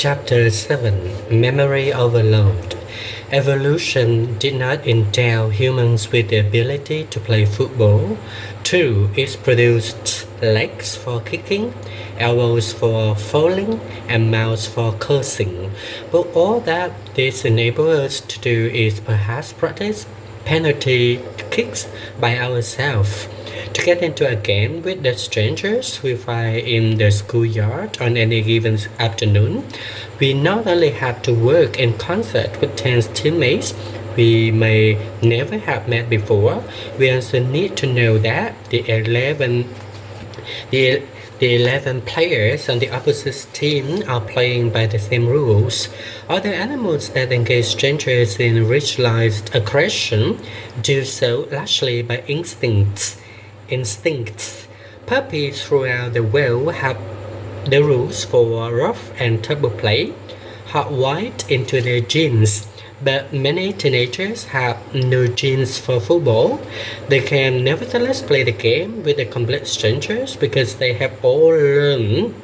Chapter 7 Memory Overload. Evolution did not endow humans with the ability to play football. True, it produced legs for kicking, elbows for falling, and mouths for cursing. But all that this enables us to do is perhaps practice penalty kicks by ourselves. To get into a game with the strangers we find in the schoolyard on any given afternoon, we not only have to work in concert with 10 teammates we may never have met before, we also need to know that the 11 players on the opposite team are playing by the same rules. Other animals that engage strangers in ritualized aggression do so largely by instincts. Puppies throughout the world have the rules for rough and tumble play hardwired into their genes, but many teenagers have no genes for football. They can nevertheless play the game with the complete strangers because they have all learned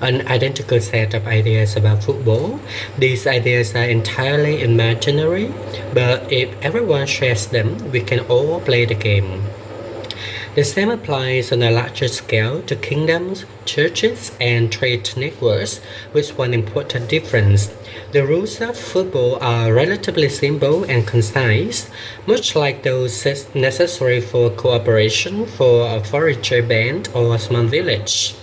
an identical set of ideas about football. These ideas are entirely imaginary, but if everyone shares them, we can all play the game. The same applies on a larger scale to kingdoms, churches, and trade networks, with one important difference. The rules of football are relatively simple and concise, much like those necessary for cooperation for a furniture band or a small village.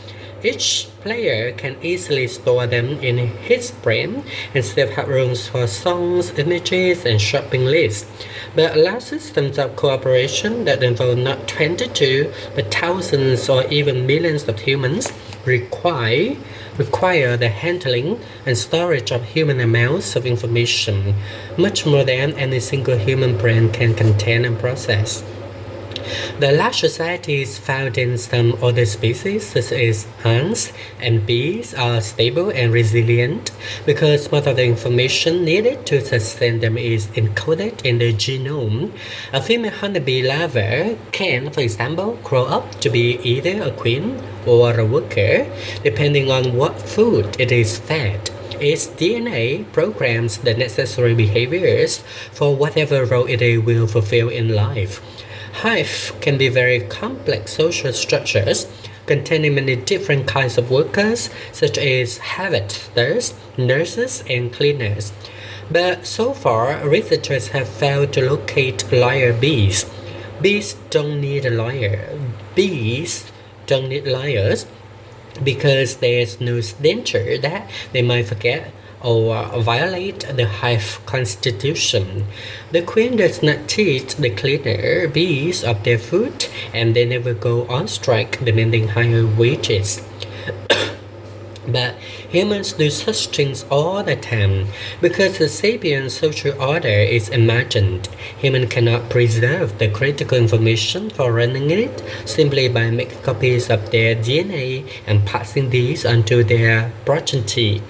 Each player can easily store them in his brain and still have rooms for songs, images, and shopping lists. But large systems of cooperation that involve not 22 but thousands or even millions of humans require the handling and storage of human amounts of information, much more than any single human brain can contain and process. The large societies found in some other species, such as ants and bees, are stable and resilient because most of the information needed to sustain them is encoded in the genome. A female honeybee larva can, for example, grow up to be either a queen or a worker, depending on what food it is fed. Its DNA programs the necessary behaviors for whatever role it will fulfill in life. Hives can be very complex social structures containing many different kinds of workers, such as harvesters, nurses, and cleaners. But so far, researchers have failed to locate liar bees. Bees don't need a liar. Bees don't need liars because there's no danger that they might forget or violate the hive constitution. The queen does not teach the cleaner bees of their food, and they never go on strike demanding higher wages. But humans do such things all the time. Because the sapient social order is imagined, humans cannot preserve the critical information for running it simply by making copies of their DNA and passing these on to their progeny.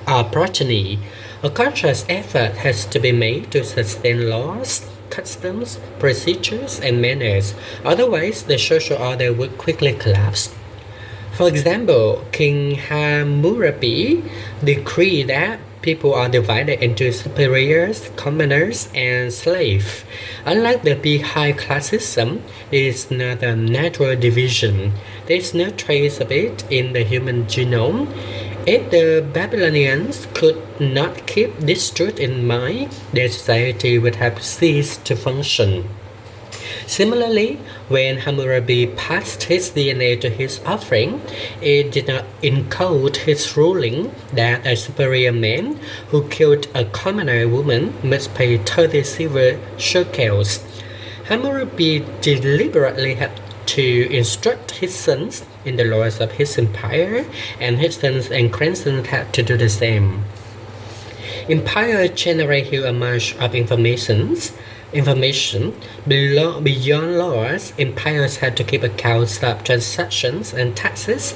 A conscious effort has to be made to sustain laws, customs, procedures, and manners. Otherwise, the social order would quickly collapse. For example, King Hammurabi decreed that people are divided into superiors, commoners, and slaves. Unlike the beehive class system, it is not a natural division. There is no trace of it in the human genome. If the Babylonians could not keep this truth in mind, their society would have ceased to function. Similarly, when Hammurabi passed his DNA to his offering, it did not encode his ruling that a superior man who killed a commoner woman must pay 30 silver shekels. Hammurabi deliberately had to instruct his sons in the laws of his empire, and his sons and grandsons had to do the same. Empires generate huge amounts of information. Beyond laws, empires had to keep accounts of transactions and taxes,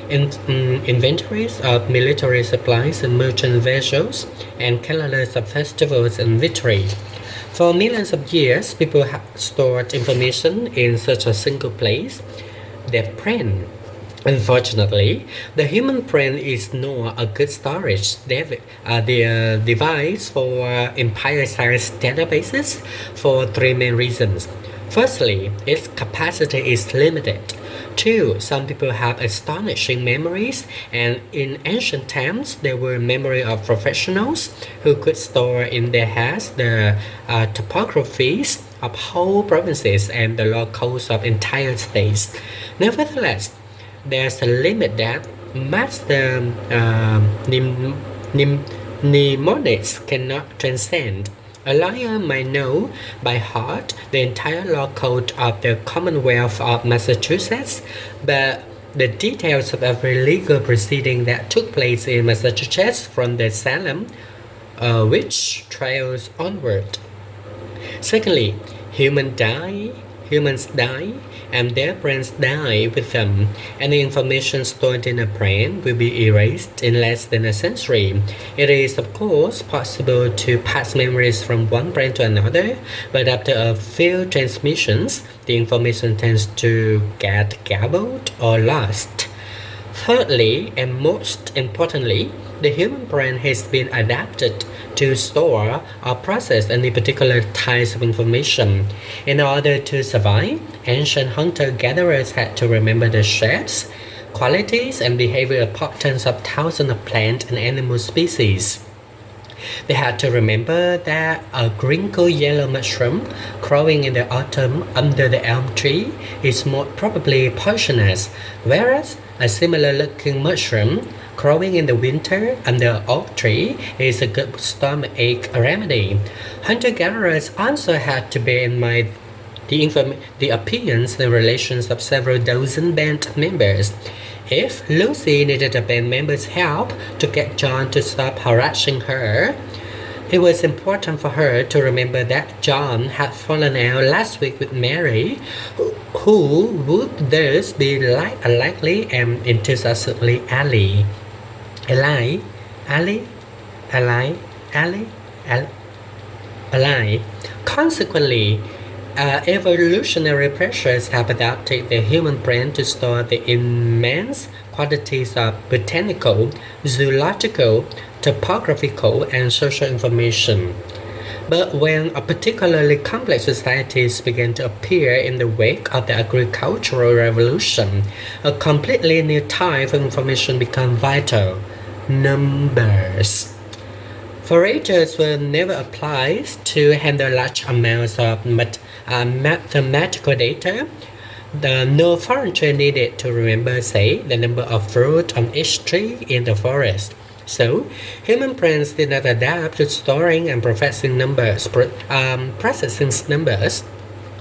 inventories of military supplies and merchant vessels, and calendars of festivals and victories. For millions of years, people have stored information in such a single place, their brain. Unfortunately, the human brain is not a good device for empire-sized databases for three main reasons. Firstly, its capacity is limited. Two, some people have astonishing memories, and in ancient times, there were memory of professionals who could store in their heads the topographies of whole provinces and the law codes of entire states. Nevertheless, there's a limit that master mnemonics cannot transcend. A lawyer might know by heart the entire law code of the Commonwealth of Massachusetts, but the details of every legal proceeding that took place in Massachusetts from the Salem witch trials onward. Secondly, humans die, and their brains die with them. Any information stored in a brain will be erased in less than a century. It is, of course, possible to pass memories from one brain to another, but after a few transmissions, the information tends to get garbled or lost. Thirdly, and most importantly, the human brain has been adapted to store or process any particular types of information. In order to survive, ancient hunter-gatherers had to remember the shapes, qualities, and behavior patterns of thousands of plant and animal species. They had to remember that a wrinkled yellow mushroom growing in the autumn under the elm tree is more probably poisonous, whereas a similar looking mushroom growing in the winter under oak tree is a good stomachache remedy. Hunter-gatherers also had to bear in mind the appearance and relations of several dozen band members. If Lucy needed a band member's help to get John to stop harassing her, it was important for her to remember that John had fallen out last week with Mary, who would thus be unlikely and enthusiastically ally. Consequently, evolutionary pressures have adapted the human brain to store the immense quantities of botanical, zoological, topographical, and social information. But when a particularly complex societies began to appear in the wake of the agricultural revolution, a completely new type of information became vital: numbers. Foragers were never applied to handle large amounts of mathematical data. No forager needed to remember, say, the number of fruit on each tree in the forest. So, human brains did not adapt to storing and processing numbers.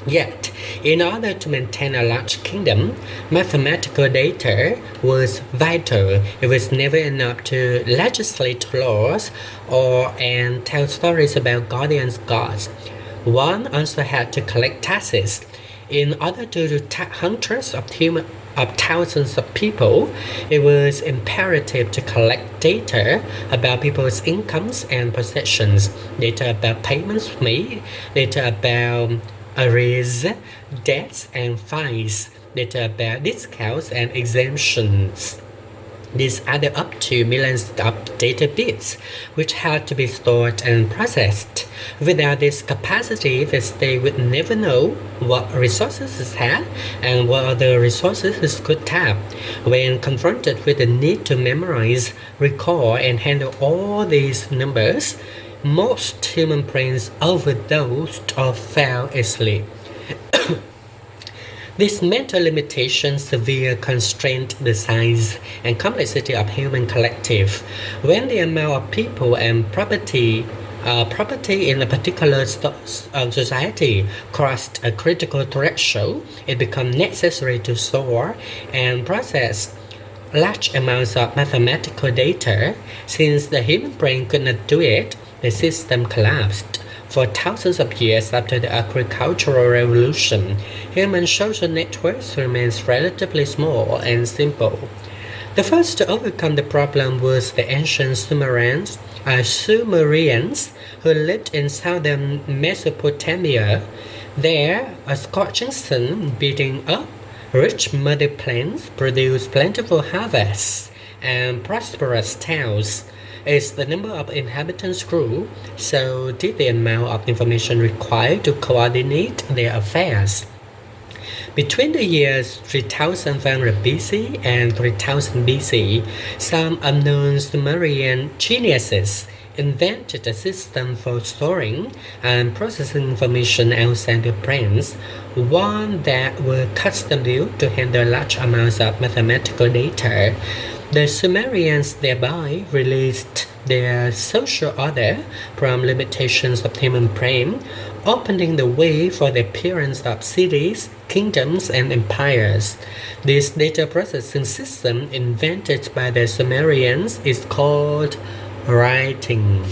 Yet, in order to maintain a large kingdom, mathematical data was vital. It was never enough to legislate laws and tell stories about guardian gods. One also had to collect taxes. In order to detect hundreds of thousands of people, it was imperative to collect data about people's incomes and possessions, data about payments made, data about arrears, debts and fines, data about discounts and exemptions. These added up to millions of data bits, which had to be stored and processed. Without this capacity, the state would never know what resources it had and what other resources it could tap. When confronted with the need to memorize, recall, and handle all these numbers, most human brains overdosed or fell asleep. This mental limitation severely constrained the size and complexity of human collective. When the amount of people and property in a particular society crossed a critical threshold, it became necessary to store and process large amounts of mathematical data. Since the human brain could not do it, the system collapsed. For thousands of years after the agricultural revolution, human social networks remained relatively small and simple. The first to overcome the problem was the ancient Sumerians who lived in southern Mesopotamia. There, a scorching sun beating up Rich muddy plains produce plentiful harvests and prosperous towns. As the number of inhabitants grew, so did the amount of information required to coordinate their affairs. Between the years 3500 BC and 3000 BC, some unknown Sumerian geniuses invented a system for storing and processing information outside their brains, one that was custom built to handle large amounts of mathematical data. The Sumerians thereby released their social order from limitations of human brain, opening the way for the appearance of cities, kingdoms, and empires. This data processing system invented by the Sumerians is called writing.